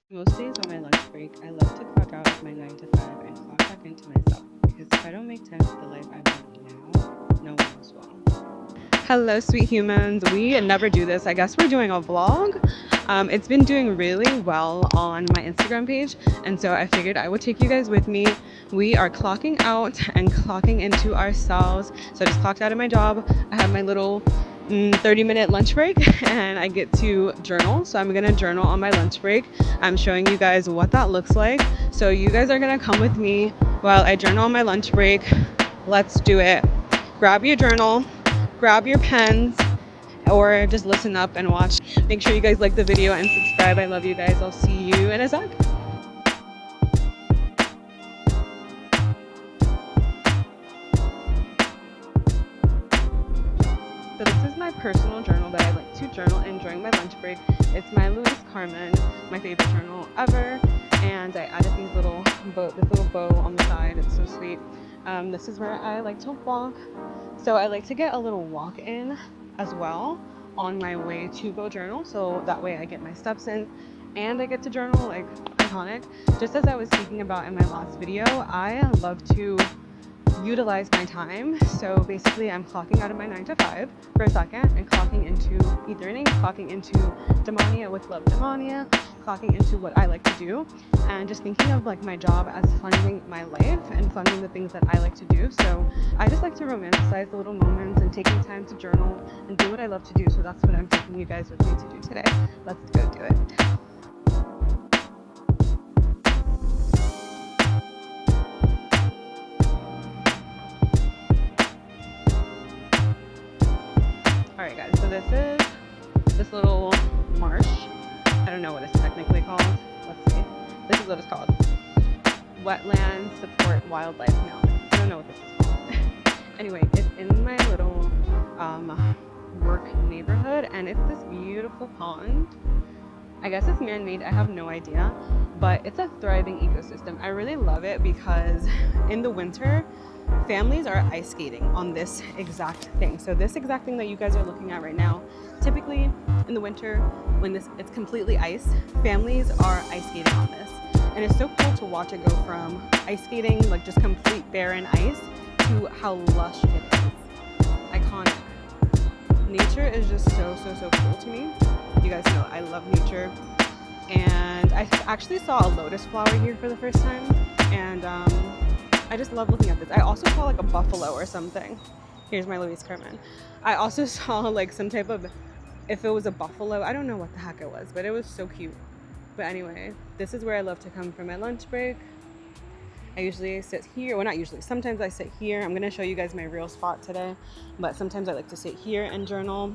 Most days on my lunch break, I love to clock out of my 9 to 5 and clock back into myself because if I don't make time for the life I want now, no one else will. Hello, sweet humans. We never do this. I guess we're doing a vlog. It's been doing really well on my Instagram page, and so I figured I would take you guys with me. We are clocking out and clocking into ourselves. So I just clocked out of my job. I have my little 30-minute lunch break and I get to journal. So I'm gonna journal on my lunch break. I'm showing you guys what that looks like. So you guys are gonna come with me while I journal on my lunch break. Let's do it. Grab your journal, grab your pens, or just listen up and watch. Make sure you guys like the video and subscribe. I love you guys. I'll see you in a sec. So this is my personal journal that I like to journal in during my lunch break. It's my Louis Carmen, my favorite journal ever. And I added this little bow on the side. It's so sweet. This is where I like to walk. So I like to get a little walk in as well on my way to go journal. So that way I get my steps in and I get to journal, like iconic. Just as I was speaking about in my last video, I love to utilize my time. So basically I'm clocking out of my 9 to 5 for a second and clocking into e-learning, clocking into Demania with Love Demania, clocking into what I like to do, and just thinking of like my job as funding my life and funding the things that I like to do. So I just like to romanticize the little moments and taking time to journal and do what I love to do. So that's what I'm taking you guys with me to do today. Let's go do it. Alright guys, so this is this little marsh. I don't know what it's technically called. Let's see. This is what it's called. Wetland Support Wildlife. No, I don't know what this is called. Anyway, it's in my little work neighborhood and it's this beautiful pond. I guess it's man-made, I have no idea, but it's a thriving ecosystem. I really love it because in the winter, families are ice skating on this exact thing. So this exact thing that you guys are looking at right now, typically in the winter when it's completely ice, families are ice skating on this. And it's so cool to watch it go from ice skating, like just complete barren ice, to how lush it is. Iconic. Nature is just so cool to me. You guys know I love nature. And I actually saw a lotus flower here for the first time. And I just love looking at this. I also saw like a buffalo or something. Here's my Louis Carmen. I also saw like some type of, if it was a buffalo, I don't know what the heck it was, but it was so cute. But anyway, this is where I love to come for my lunch break. I usually sit here. Well, not usually. Sometimes I sit here. I'm going to show you guys my real spot today. But sometimes I like to sit here and journal.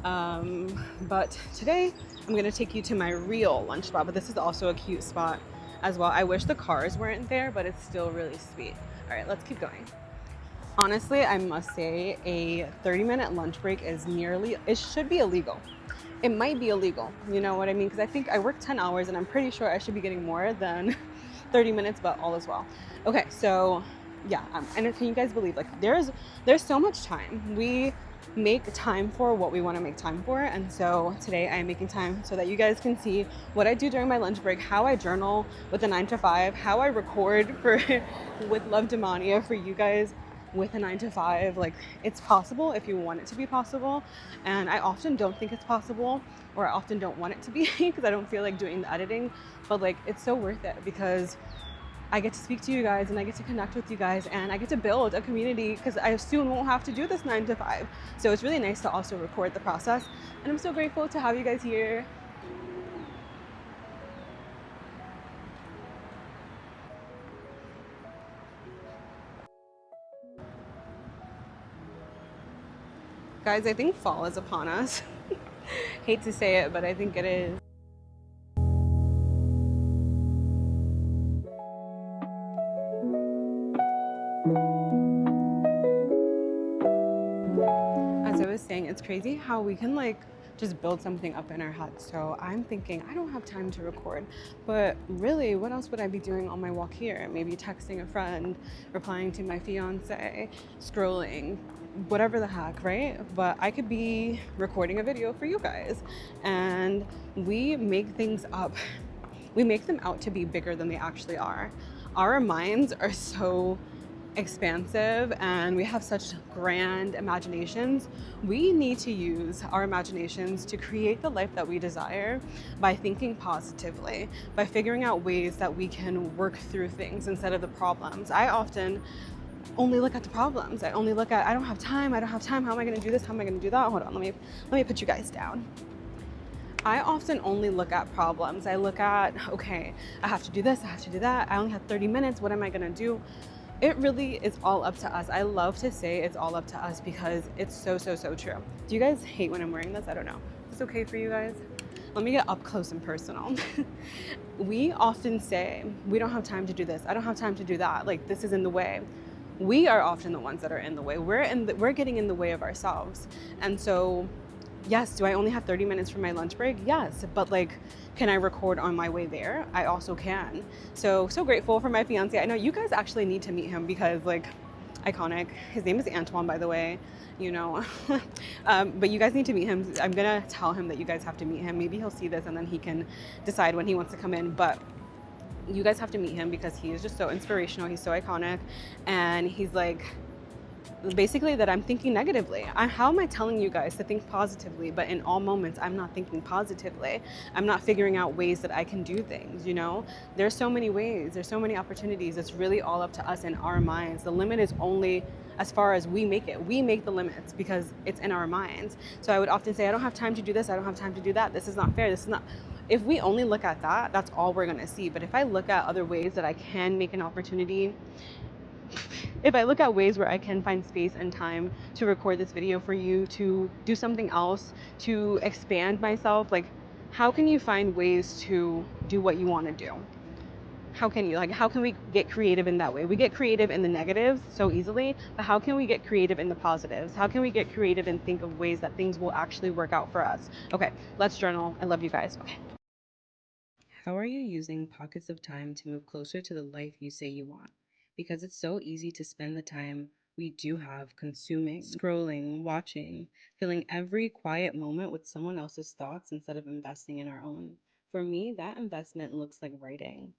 But today I'm going to take you to my real lunch spot. But this is also a cute spot as well. I wish the cars weren't there, but it's still really sweet. All right, let's keep going. Honestly, I must say a 30-minute lunch break is it should be illegal. It might be illegal, you know what I mean? Because I think I work 10 hours and I'm pretty sure I should be getting more than 30 minutes, but all is well. Okay, so yeah, and can you guys believe, like there's so much time. We make time for what we want to make time for, and so today I'm making time so that you guys can see what I do during my lunch break, how I journal with a 9 to 5, how I record for with Love Demania for you guys with a 9 to 5. Like, it's possible if you want it to be possible, and I often don't think it's possible, or I often don't want it to be because I don't feel like doing the editing, but like it's so worth it because I get to speak to you guys and I get to connect with you guys and I get to build a community because I soon won't have to do this 9 to 5. So it's really nice to also record the process, and I'm so grateful to have you guys here. Guys, I think fall is upon us. Hate to say it, but I think it is. As I was saying, it's crazy how we can like just build something up in our heads. So I'm thinking I don't have time to record, but really what else would I be doing on my walk here? Maybe texting a friend, replying to my fiance, scrolling, whatever the heck, right? But I could be recording a video for you guys, and we make things up. We make them out to be bigger than they actually are. Our minds are so expansive and we have such grand imaginations. We need to use our imaginations to create the life that we desire by thinking positively, by figuring out ways that we can work through things instead of the problems. I often only look at the problems. I only look at, I don't have time, how am I gonna do this, how am I gonna do that? Hold on, let me put you guys down. I often only look at problems. I look at, okay, I have to do this, I have to do that. I only have 30 minutes. What am I going to do? It really is all up to us. I love to say it's all up to us because it's so, so, so true. Do you guys hate when I'm wearing this? I don't know. Is this okay for you guys? Let me get up close and personal. We often say, we don't have time to do this. I don't have time to do that. Like, this is in the way. We are often the ones that are in the way. We're getting in the way of ourselves. And so yes, do I only have 30 minutes for my lunch break? Yes, but like, can I record on my way there? I also can. So grateful for my fiance. I know you guys actually need to meet him because like, iconic. His name is Antoine, by the way, you know. But you guys need to meet him. I'm gonna tell him that you guys have to meet him. Maybe he'll see this and then he can decide when he wants to come in. But you guys have to meet him because he is just so inspirational. He's so iconic. And he's like, basically that I'm thinking negatively. How am I telling you guys to think positively, but in all moments I'm not thinking positively? I'm not figuring out ways that I can do things, you know? There's so many ways, there's so many opportunities. It's really all up to us in our minds. The limit is only as far as we make it. We make the limits because it's in our minds. So I would often say, I don't have time to do this, I don't have time to do that. This is not fair, this is not. If we only look at that, that's all we're gonna see. But if I look at other ways that I can make an opportunity, if I look at ways where I can find space and time to record this video for you, to do something else, to expand myself, like, how can you find ways to do what you want to do? How can you, like, how can we get creative in that way? We get creative in the negatives so easily, but how can we get creative in the positives? How can we get creative and think of ways that things will actually work out for us? Okay, let's journal. I love you guys. Okay. How are you using pockets of time to move closer to the life you say you want? Because it's so easy to spend the time we do have consuming, scrolling, watching, filling every quiet moment with someone else's thoughts instead of investing in our own. For me, that investment looks like writing.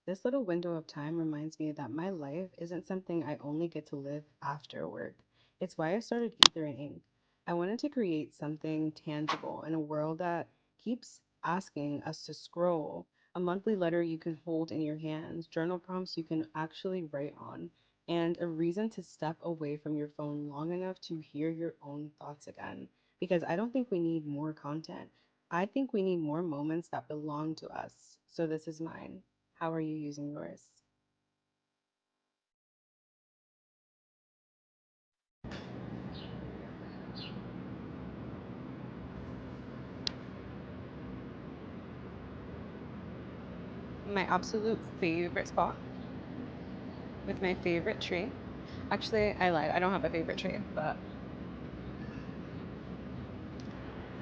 This little window of time reminds me that my life isn't something I only get to live after work. It's why I started Ether and Ink. I wanted to create something tangible in a world that keeps asking us to scroll. A monthly letter you can hold in your hands, journal prompts you can actually write on, and a reason to step away from your phone long enough to hear your own thoughts again. Because I don't think we need more content. I think we need more moments that belong to us. So this is mine. How are you using yours? My absolute favorite spot with my favorite tree. Actually, I lied. I don't have a favorite tree, but.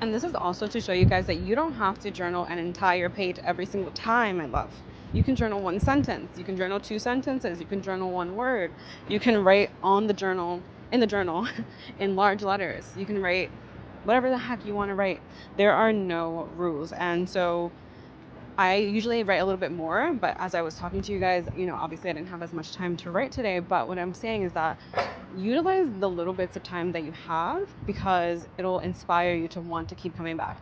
And this is also to show you guys that you don't have to journal an entire page every single time, I love. You can journal one sentence, you can journal two sentences, you can journal one word. You can write on the journal, in the journal, in large letters. You can write whatever the heck you want to write. There are no rules. And so I usually write a little bit more, but as I was talking to you guys, you know, obviously I didn't have as much time to write today, but what I'm saying is that utilize the little bits of time that you have because it'll inspire you to want to keep coming back.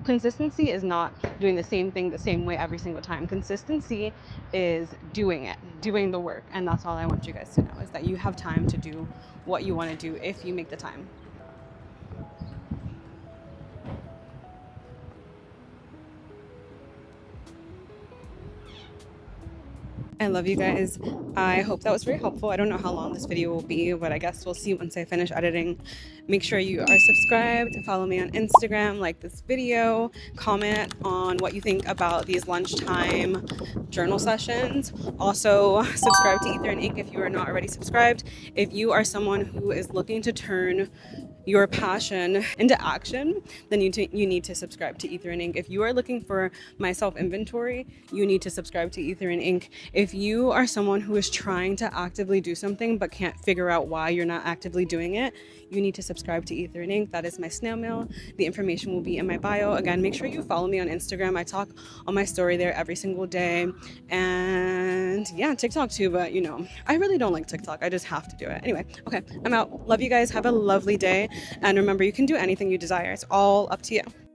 Consistency is not doing the same thing the same way every single time. Consistency is doing it, doing the work. And that's all I want you guys to know is that you have time to do what you want to do if you make the time. I love you guys. I hope that was very helpful. I don't know how long this video will be, but I guess we'll see once I finish editing. Make sure you are subscribed, follow me on Instagram, like this video, comment on what you think about these lunchtime journal sessions. Also, subscribe to Ether and Ink if you are not already subscribed. If you are someone who is looking to turn your passion into action, then you need to subscribe to Ether and Ink. If you are looking for my self inventory, you need to subscribe to Ether and Ink. If you are someone who is trying to actively do something but can't figure out why you're not actively doing it, you need to subscribe to Ether and Ink. That is my snail mail. The information will be in my bio. Again, make sure you follow me on Instagram. I talk on my story there every single day. And yeah, TikTok too, but you know, I really don't like TikTok. I just have to do it. Anyway, okay, I'm out. Love you guys. Have a lovely day. And remember, you can do anything you desire. It's all up to you.